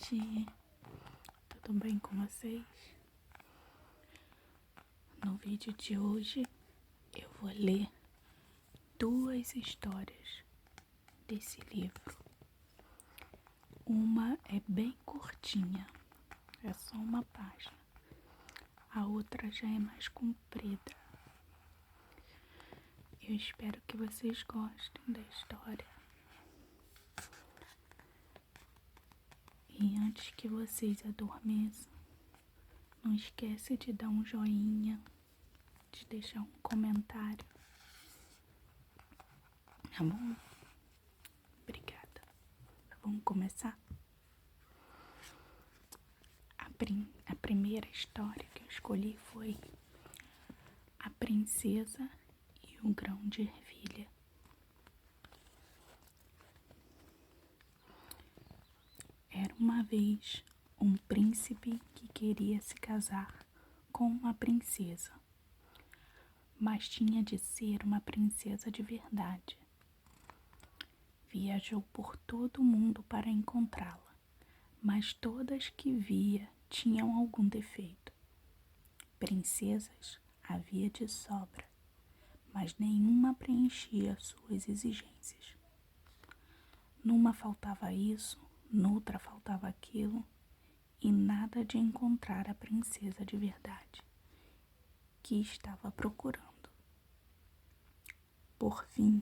noite, tudo bem com vocês? No vídeo de hoje eu vou ler 2 histórias desse livro. Uma é bem curtinha, é só uma página, a outra já é mais comprida. Eu espero que vocês gostem da história. E antes que vocês adormeçam, não esquece de dar um joinha, de deixar um comentário, tá bom? Obrigada. Vamos começar? A primeira história que eu escolhi foi A Princesa e o Grão de Ervilha. Era uma vez um príncipe que queria se casar com uma princesa, mas tinha de ser uma princesa de verdade. Viajou por todo o mundo para encontrá-la, mas todas que via tinham algum defeito. Princesas havia de sobra, mas nenhuma preenchia suas exigências. Numa faltava isso, noutra faltava aquilo, e nada de encontrar a princesa de verdade que estava procurando. Por fim,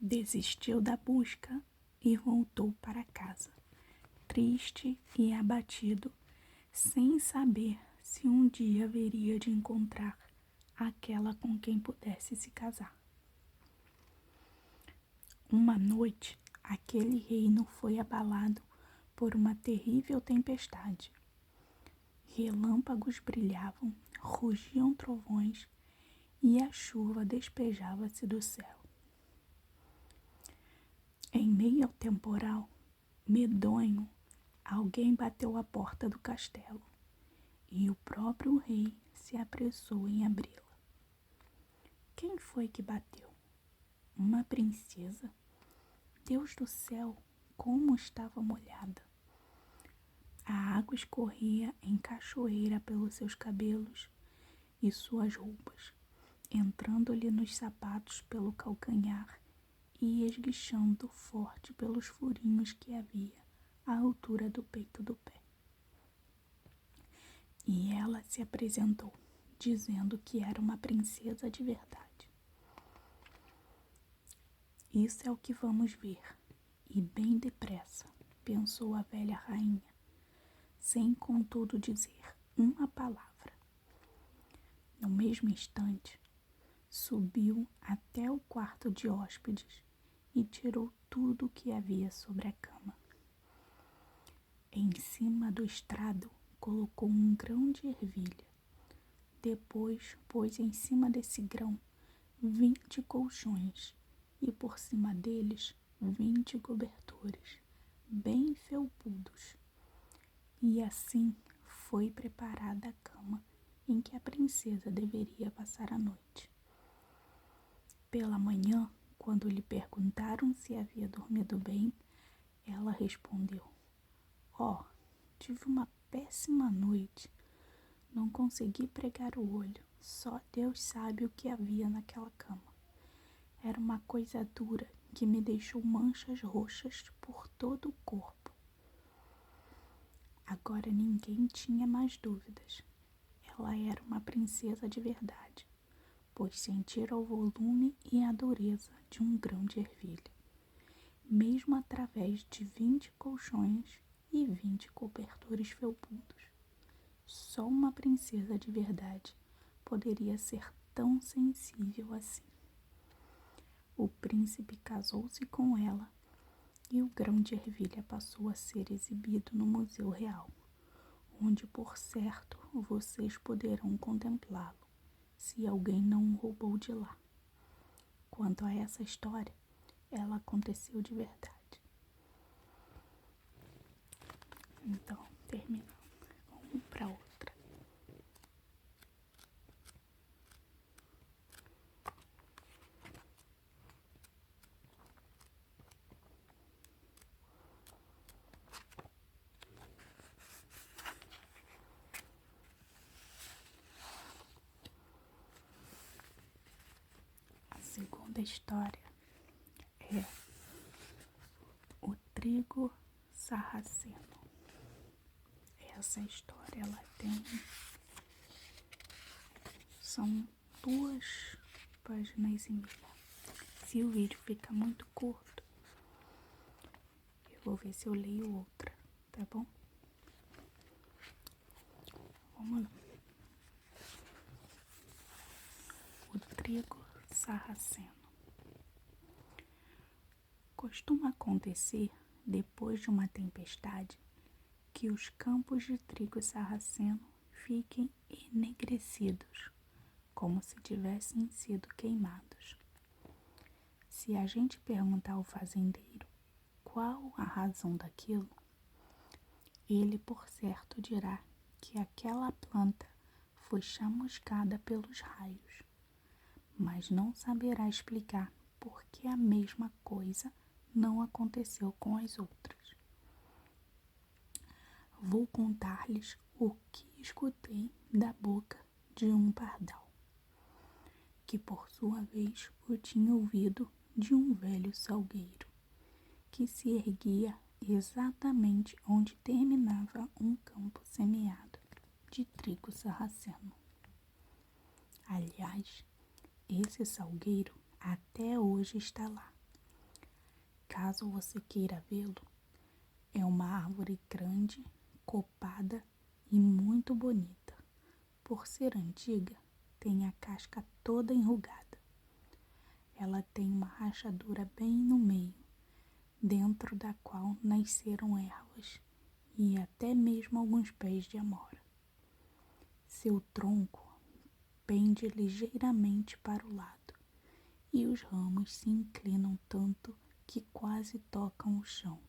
desistiu da busca e voltou para casa, triste e abatido, sem saber se um dia haveria de encontrar aquela com quem pudesse se casar. Uma noite, aquele reino foi abalado por uma terrível tempestade. Relâmpagos brilhavam, rugiam trovões e a chuva despejava-se do céu. Em meio ao temporal, medonho, alguém bateu à porta do castelo e o próprio rei se apressou em abri-la. Quem foi que bateu? Uma princesa? Deus do céu, como estava molhada! A água escorria em cachoeira pelos seus cabelos e suas roupas, entrando-lhe nos sapatos pelo calcanhar e esguichando forte pelos furinhos que havia à altura do peito do pé. E ela se apresentou, dizendo que era uma princesa de verdade. Isso é o que vamos ver, e bem depressa, pensou a velha rainha, sem contudo dizer uma palavra. No mesmo instante, subiu até o quarto de hóspedes e tirou tudo o que havia sobre a cama. Em cima do estrado, colocou um grão de ervilha. Depois, pôs em cima desse grão 20 colchões e por cima deles 20 cobertores, bem felpudos. E assim foi preparada a cama em que a princesa deveria passar a noite. Pela manhã, quando lhe perguntaram se havia dormido bem, ela respondeu: tive uma péssima noite. Não consegui pregar o olho. Só Deus sabe o que havia naquela cama. Era uma coisa dura que me deixou manchas roxas por todo o corpo. Agora ninguém tinha mais dúvidas. Ela era uma princesa de verdade, pois sentira o volume e a dureza de um grão de ervilha, mesmo através de 20 colchões e 20 cobertores felpudos. Só uma princesa de verdade poderia ser tão sensível assim. O príncipe casou-se com ela e o grão de ervilha passou a ser exibido no Museu Real, onde, por certo, vocês poderão contemplá-lo, se alguém não o roubou de lá. Quanto a essa história, ela aconteceu de verdade. Então, terminando. Vamos para outra. da história é O Trigo Sarraceno. Essa história, ela são 2,5 páginas. Se o vídeo fica muito curto, eu vou ver se eu leio outra, tá bom? Vamos lá. O Trigo Sarraceno. Costuma acontecer, depois de uma tempestade, que os campos de trigo sarraceno fiquem enegrecidos, como se tivessem sido queimados. Se a gente perguntar ao fazendeiro qual a razão daquilo, ele por certo dirá que aquela planta foi chamuscada pelos raios, mas não saberá explicar por que a mesma coisa não aconteceu com as outras. Vou contar-lhes o que escutei da boca de um pardal, que por sua vez o tinha ouvido de um velho salgueiro, que se erguia exatamente onde terminava um campo semeado de trigo sarraceno. Aliás, esse salgueiro até hoje está lá. Caso você queira vê-lo, é uma árvore grande, copada e muito bonita. Por ser antiga, tem a casca toda enrugada. Ela tem uma rachadura bem no meio, dentro da qual nasceram ervas e até mesmo alguns pés de amora. Seu tronco pende ligeiramente para o lado e os ramos se inclinam tanto que quase tocam o chão,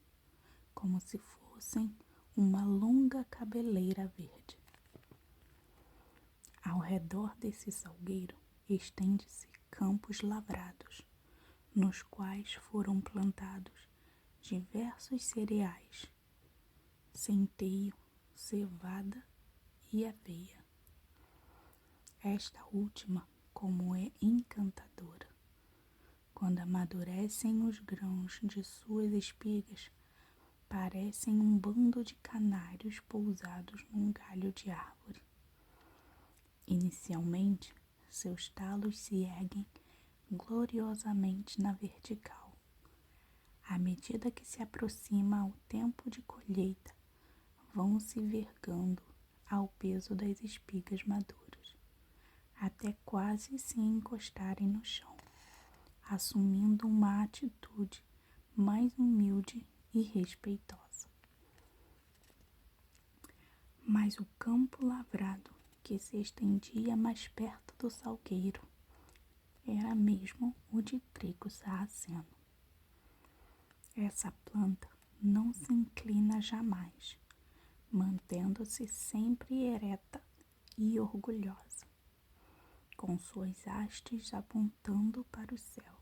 como se fossem uma longa cabeleira verde. Ao redor desse salgueiro estende-se campos lavrados, nos quais foram plantados diversos cereais, centeio, cevada e aveia. Esta última, como é encantadora, quando amadurecem os grãos de suas espigas, parecem um bando de canários pousados num galho de árvore. Inicialmente, seus talos se erguem gloriosamente na vertical. À medida que se aproxima o tempo de colheita, vão se vergando ao peso das espigas maduras, até quase se encostarem no chão, assumindo uma atitude mais humilde e respeitosa. Mas o campo lavrado, que se estendia mais perto do salgueiro, era mesmo o de trigo sarraceno. Essa planta não se inclina jamais, mantendo-se sempre ereta e orgulhosa, com suas hastes apontando para o céu.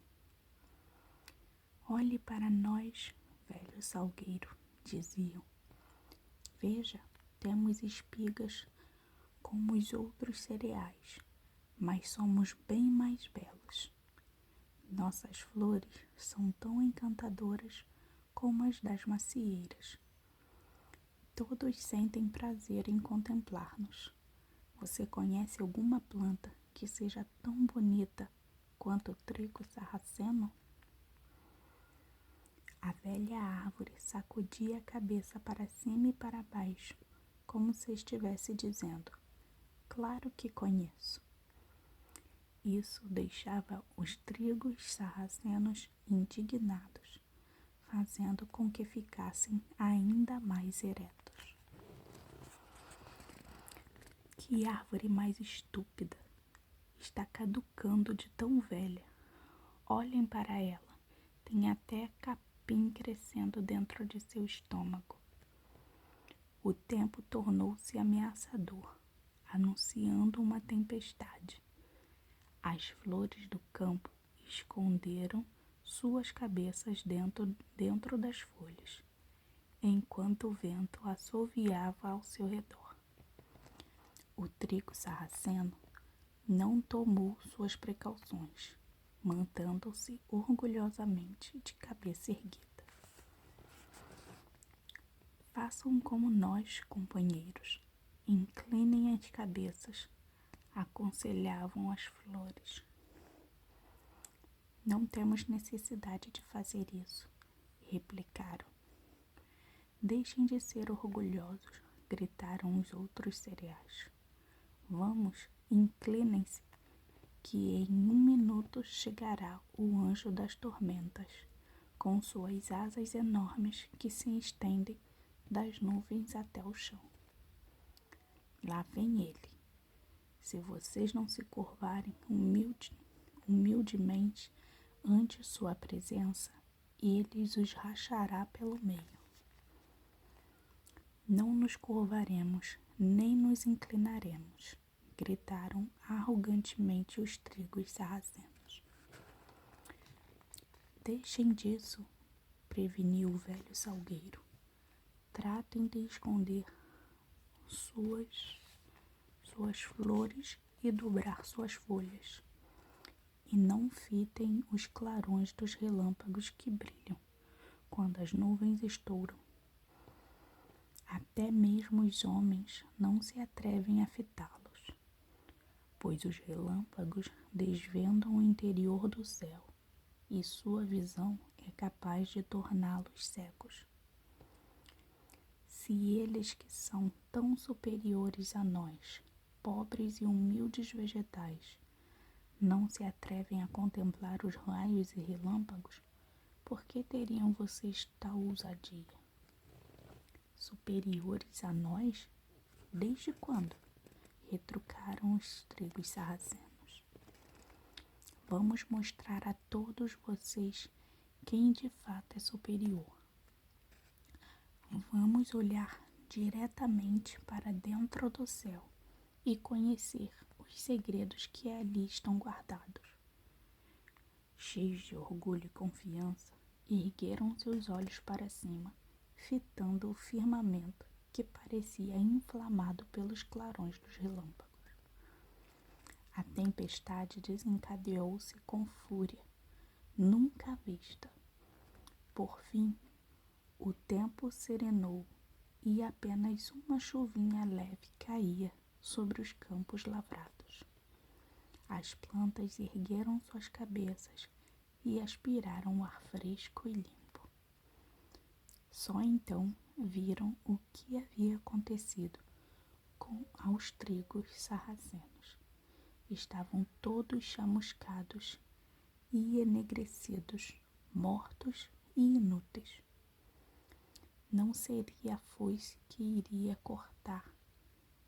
Olhe para nós, velho salgueiro, diziam. Veja, temos espigas como os outros cereais, mas somos bem mais belos. Nossas flores são tão encantadoras como as das macieiras. Todos sentem prazer em contemplar-nos. Você conhece alguma planta que seja tão bonita quanto o trigo sarraceno? A velha árvore sacudia a cabeça para cima e para baixo, como se estivesse dizendo: claro que conheço. Isso deixava os trigos sarracenos indignados, fazendo com que ficassem ainda mais eretos. Que árvore mais estúpida! Está caducando de tão velha. Olhem para ela, tem até capim crescendo dentro de seu estômago. O tempo tornou-se ameaçador, anunciando uma tempestade. As flores do campo esconderam suas cabeças dentro das folhas, enquanto o vento assoviava ao seu redor. O trigo sarraceno não tomou suas precauções. mantendo-se orgulhosamente de cabeça erguida. Façam como nós, companheiros, inclinem as cabeças, aconselhavam as flores. Não temos necessidade de fazer isso, replicaram. Deixem de ser orgulhosos, gritaram os outros cereais. Vamos, inclinem-se, que em 1 minuto chegará o anjo das tormentas, com suas asas enormes que se estendem das nuvens até o chão. Lá vem ele. Se vocês não se curvarem humildemente ante sua presença, ele os rachará pelo meio. Não nos curvaremos, nem nos inclinaremos, gritaram arrogantemente os trigos sarracenos. Deixem disso, preveniu o velho salgueiro. Tratem de esconder suas flores e dobrar suas folhas. E não fitem os clarões dos relâmpagos que brilham quando as nuvens estouram. Até mesmo os homens não se atrevem a fitá-los, pois os relâmpagos desvendam o interior do céu e sua visão é capaz de torná-los cegos. Se eles que são tão superiores a nós, pobres e humildes vegetais, não se atrevem a contemplar os raios e relâmpagos, por que teriam vocês tal ousadia? Superiores a nós? Desde quando? Retrucaram os trigos sarracenos. Vamos mostrar a todos vocês quem de fato é superior. Vamos olhar diretamente para dentro do céu e conhecer os segredos que ali estão guardados. Cheios de orgulho e confiança, ergueram seus olhos para cima, fitando o firmamento que parecia inflamado pelos clarões dos relâmpagos. A tempestade desencadeou-se com fúria, nunca vista. Por fim, o tempo serenou e apenas uma chuvinha leve caía sobre os campos lavrados. As plantas ergueram suas cabeças e aspiraram o ar fresco e limpo. Só então viram o que havia acontecido aos trigos sarracenos. Estavam todos chamuscados e enegrecidos, mortos e inúteis. Não seria a foice que iria cortar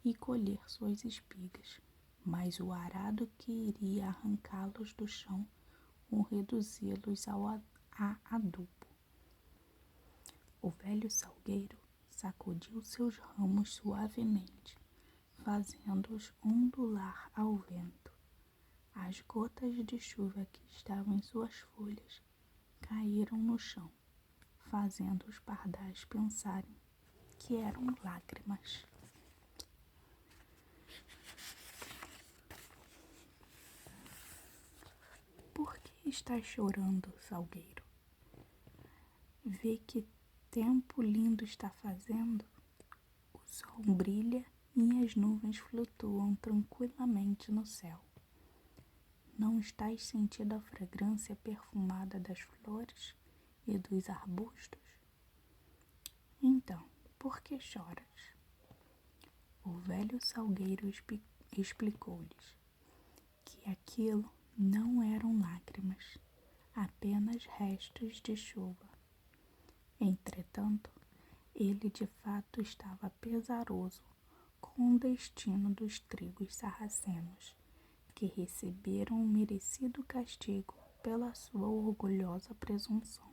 e colher suas espigas, mas o arado que iria arrancá-los do chão ou reduzi-los a adubo. O velho salgueiro sacudiu seus ramos suavemente, fazendo-os ondular ao vento. As gotas de chuva que estavam em suas folhas caíram no chão, fazendo os pardais pensarem que eram lágrimas. Por que estás chorando, salgueiro? Vê que tempo lindo está fazendo? O sol brilha e as nuvens flutuam tranquilamente no céu. Não estás sentindo a fragrância perfumada das flores e dos arbustos? Então, por que choras? O velho salgueiro explicou-lhes que aquilo não eram lágrimas, apenas restos de chuva. Entretanto, ele de fato estava pesaroso com o destino dos trigos sarracenos, que receberam um merecido castigo pela sua orgulhosa presunção.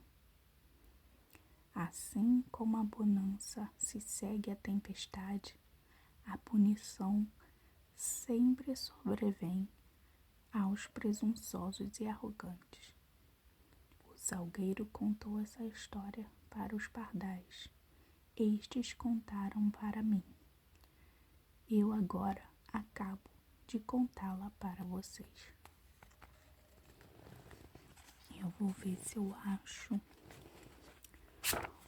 Assim como a bonança se segue à tempestade, a punição sempre sobrevém aos presunçosos e arrogantes. O salgueiro contou essa história para os pardais. Estes contaram para mim. Eu agora acabo de contá-la para vocês. Eu vou ver se eu acho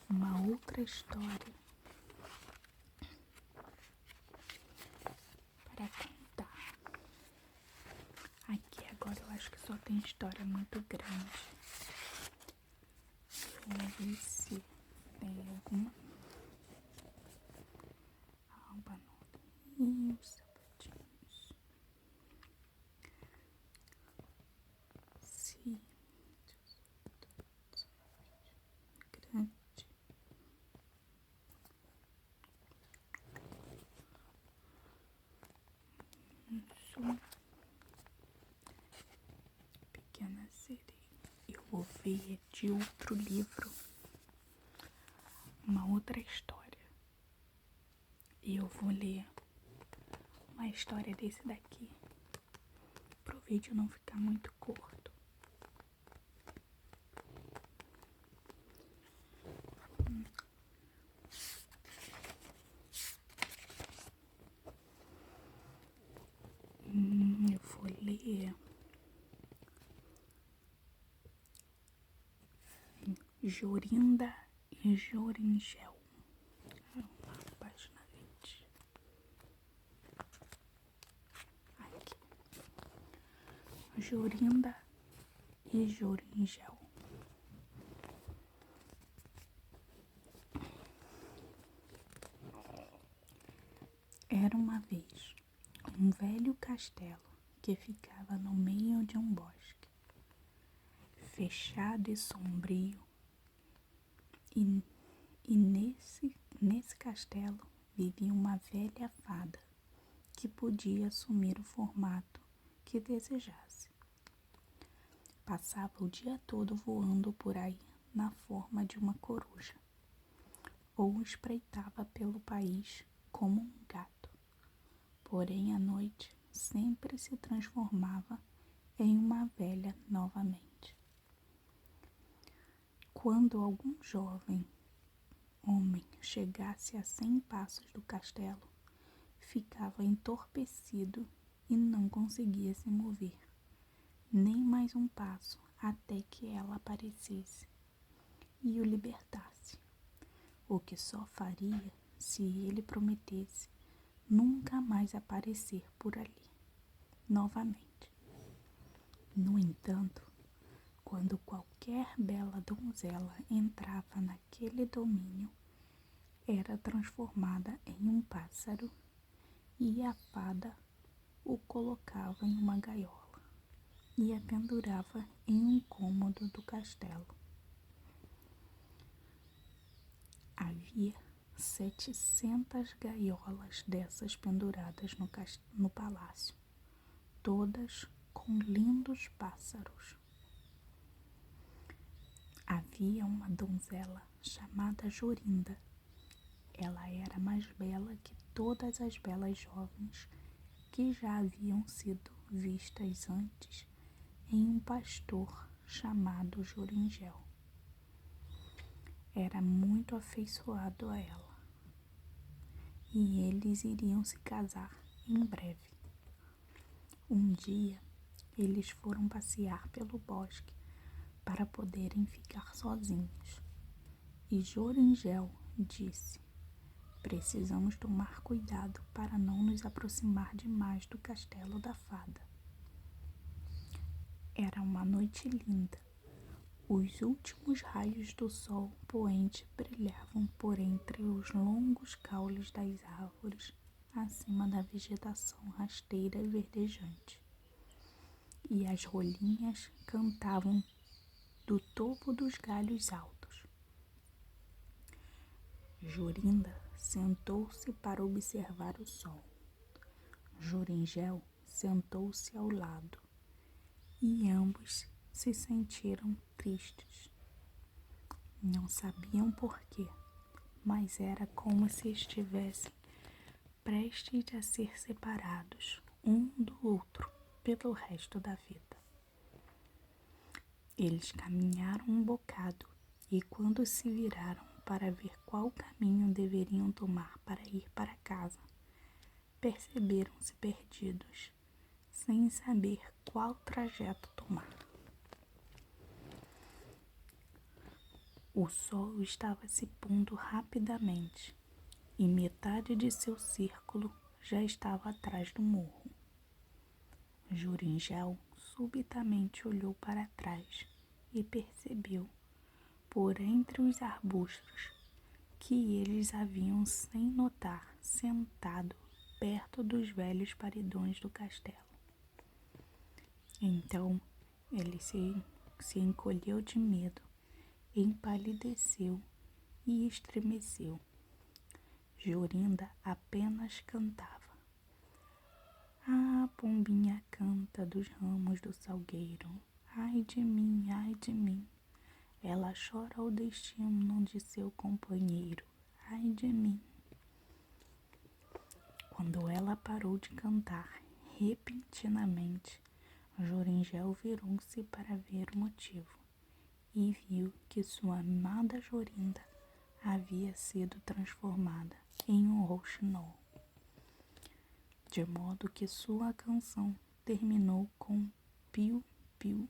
uma outra história para contar. Aqui agora eu acho que só tem história muito grande. Vou ver se tem alguma. Alba no sapatinhos. Sim. Grande. Isso. Pequena sereia. Eu vou ver de outro livro uma outra história. E eu vou ler uma história desse daqui, pro vídeo não ficar muito curto. Eu vou ler Jorinda e Joringel. Uma página 20. Aqui. Jorinda e Joringel. Era uma vez um velho castelo que ficava no meio de um bosque, fechado e sombrio, e nesse castelo vivia uma velha fada que podia assumir o formato que desejasse. Passava o dia todo voando por aí na forma de uma coruja, ou espreitava pelo país como um gato. Porém, à noite sempre se transformava em uma velha novamente. Quando algum jovem homem chegasse a 100 passos do castelo, ficava entorpecido e não conseguia se mover, nem mais um passo até que ela aparecesse e o libertasse, o que só faria se ele prometesse nunca mais aparecer por ali novamente. No entanto, quando qualquer bela donzela entrava naquele domínio, era transformada em um pássaro e a fada o colocava em uma gaiola e a pendurava em um cômodo do castelo. Havia 700 gaiolas dessas penduradas no palácio, todas com lindos pássaros. Havia uma donzela chamada Jorinda. Ela era mais bela que todas as belas jovens que já haviam sido vistas antes em um pastor chamado Joringel. Era muito afeiçoado a ela, e eles iriam se casar em breve. Um dia, eles foram passear pelo bosque para poderem ficar sozinhos. E Joringel disse: "Precisamos tomar cuidado para não nos aproximar demais do castelo da fada." Era uma noite linda. Os últimos raios do sol poente brilhavam por entre os longos caules das árvores, acima da vegetação rasteira e verdejante. E as rolinhas cantavam do topo dos galhos altos. Jorinda sentou-se para observar o sol. Joringel sentou-se ao lado e ambos se sentiram tristes. Não sabiam por quê, mas era como se estivessem prestes a ser separados um do outro pelo resto da vida. Eles caminharam um bocado e, quando se viraram para ver qual caminho deveriam tomar para ir para casa, perceberam-se perdidos, sem saber qual trajeto tomar. O sol estava se pondo rapidamente e metade de seu círculo já estava atrás do morro. Joringel subitamente olhou para trás e percebeu, por entre os arbustos, que eles haviam, sem notar, sentado perto dos velhos paredões do castelo. Então ele se encolheu de medo, empalideceu e estremeceu. Jorinda apenas cantava: "Ah, pombinha canta dos ramos do salgueiro, ai de mim, ai de mim. Ela chora o destino de seu companheiro, ai de mim." Quando ela parou de cantar, repentinamente, Joringel virou-se para ver o motivo e viu que sua amada Jorinda havia sido transformada em um rouxinol, de modo que sua canção terminou com piu-piu,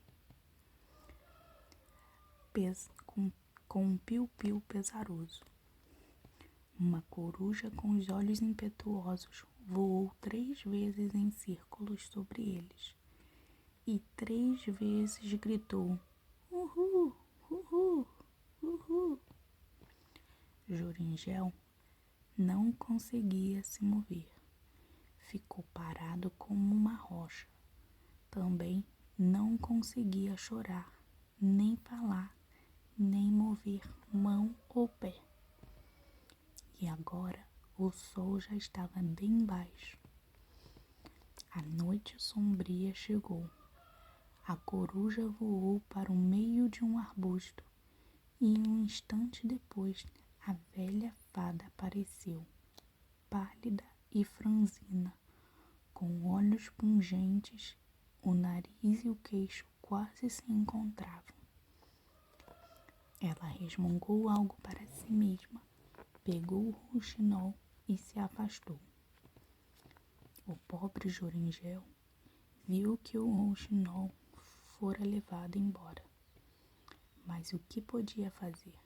com um piu-piu pesaroso. Uma coruja com os olhos impetuosos voou 3 vezes em círculos sobre eles e 3 vezes gritou: "Uhul, uhul, uhul." Joringel não conseguia se mover. Ficou parado como uma rocha. Também não conseguia chorar, nem falar, nem mover mão ou pé. E agora o sol já estava bem baixo. A noite sombria chegou. A coruja voou para o meio de um arbusto e um instante depois a velha fada apareceu, pálida e franzina, com olhos pungentes, o nariz e o queixo quase se encontravam. Ela resmungou algo para si mesma, pegou o rouxinol e se afastou. O pobre Joringel viu que o rouxinol fora levado embora. Mas o que podia fazer?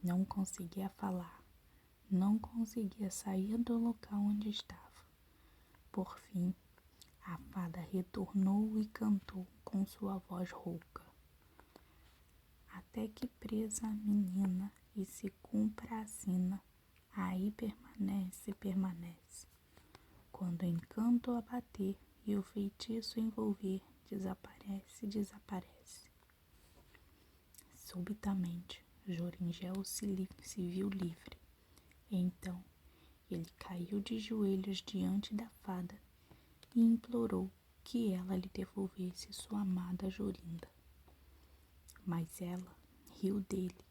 Não conseguia falar, não conseguia sair do local onde estava. Por fim, a fada retornou e cantou com sua voz rouca: "Até que presa a menina e se cumpra a sina, aí permanece, permanece. Quando o encanto abater e o feitiço envolver, desaparece, desaparece." Subitamente, Joringel se viu livre. Então, ele caiu de joelhos diante da fada e implorou que ela lhe devolvesse sua amada Jorinda. Mas ela riu dele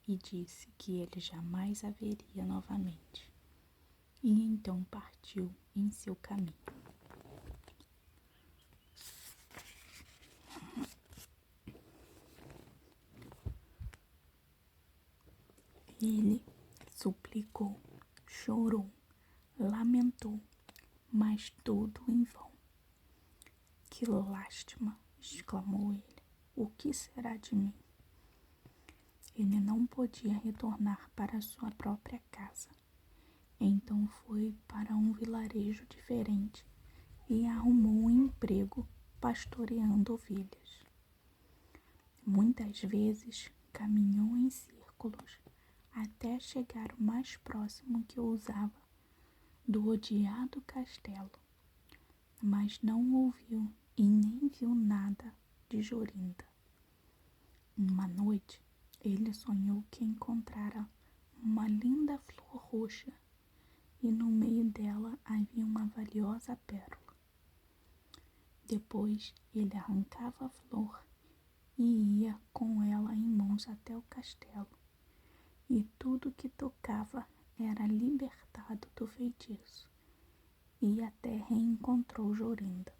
e disse que ele jamais a veria novamente. E então partiu em seu caminho. Ele suplicou, chorou, lamentou, mas tudo em vão. "Que lástima!" exclamou ele. "O que será de mim?" Ele não podia retornar para sua própria casa. Então foi para um vilarejo diferente e arrumou um emprego pastoreando ovelhas. Muitas vezes caminhou em círculos até chegar o mais próximo que ousava do odiado castelo, mas não ouviu e nem viu nada de Jorinda. Uma noite, ele sonhou que encontrara uma linda flor roxa e no meio dela havia uma valiosa pérola. Depois, ele arrancava a flor e ia com ela em mãos até o castelo, e tudo que tocava era libertado do feitiço, e até reencontrou Jorinda.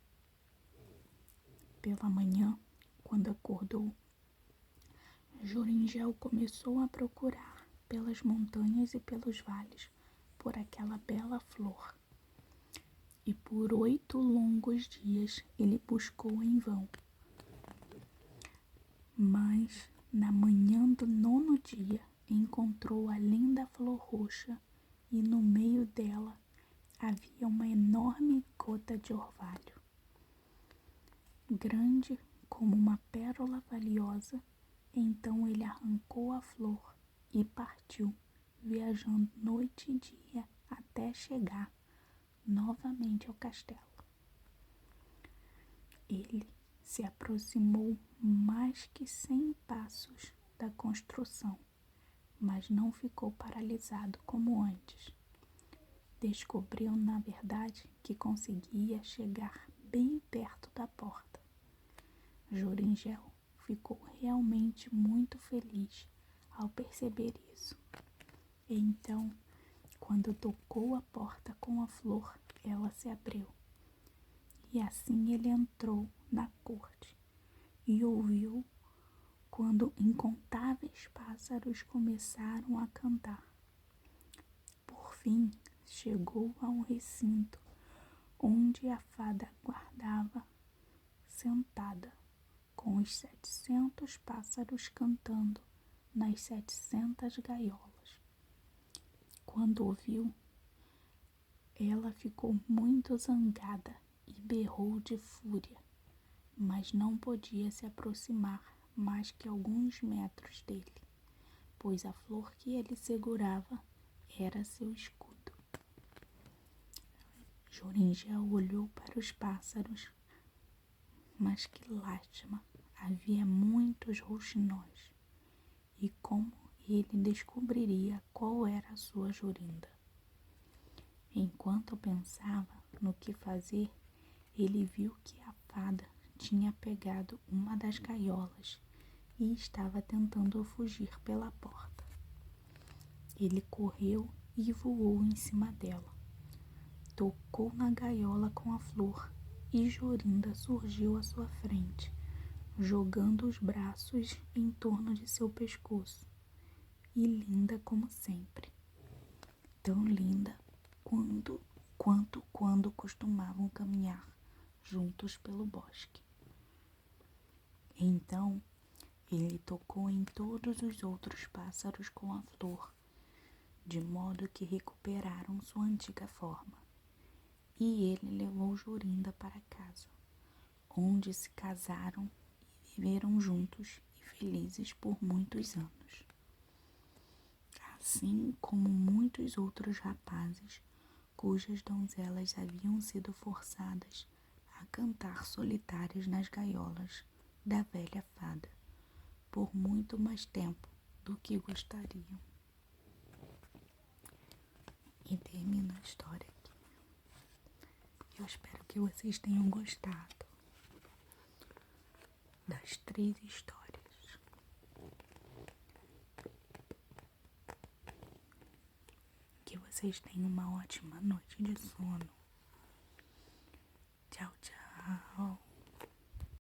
Pela manhã, quando acordou, Joringel começou a procurar pelas montanhas e pelos vales por aquela bela flor. E por 8 longos dias ele buscou em vão. Mas Na manhã do 9º dia, encontrou a linda flor roxa e no meio dela havia uma enorme gota de orvalho, grande como uma pérola valiosa. Então ele arrancou a flor e partiu, viajando noite e dia até chegar novamente ao castelo. Ele se aproximou mais que 100 passos da construção, mas não ficou paralisado como antes. Descobriu, na verdade, que conseguia chegar bem perto da porta. Joringel ficou realmente muito feliz ao perceber isso. Então, quando tocou a porta com a flor, ela se abriu. E assim ele entrou na corte e ouviu quando incontáveis pássaros começaram a cantar. Por fim, chegou a um recinto onde a fada guardava, sentada, com os 700 pássaros cantando nas 700 gaiolas. Quando ouviu, ela ficou muito zangada e berrou de fúria, mas não podia se aproximar mais que alguns metros dele, pois a flor que ele segurava era seu escudo. Joringel olhou para os pássaros, mas que lástima, havia muitos rouxinóis, e como ele descobriria qual era a sua Jorinda? Enquanto pensava no que fazer, ele viu que a fada tinha pegado uma das gaiolas e estava tentando fugir pela porta. Ele correu e voou em cima dela. Tocou na gaiola com a flor e Jorinda surgiu à sua frente, jogando os braços em torno de seu pescoço. E linda como sempre. Tão linda quanto quando costumavam caminhar juntos pelo bosque. Então, ele tocou em todos os outros pássaros com a flor, de modo que recuperaram sua antiga forma. E ele levou Jorinda para casa, onde se casaram e viveram juntos e felizes por muitos anos. Assim como muitos outros rapazes cujas donzelas haviam sido forçadas a cantar solitárias nas gaiolas da velha fada por muito mais tempo do que gostariam. E termina a história aqui. Eu espero que vocês tenham gostado das 3 histórias. Que vocês tenham uma ótima noite de sono. Tchau, tchau.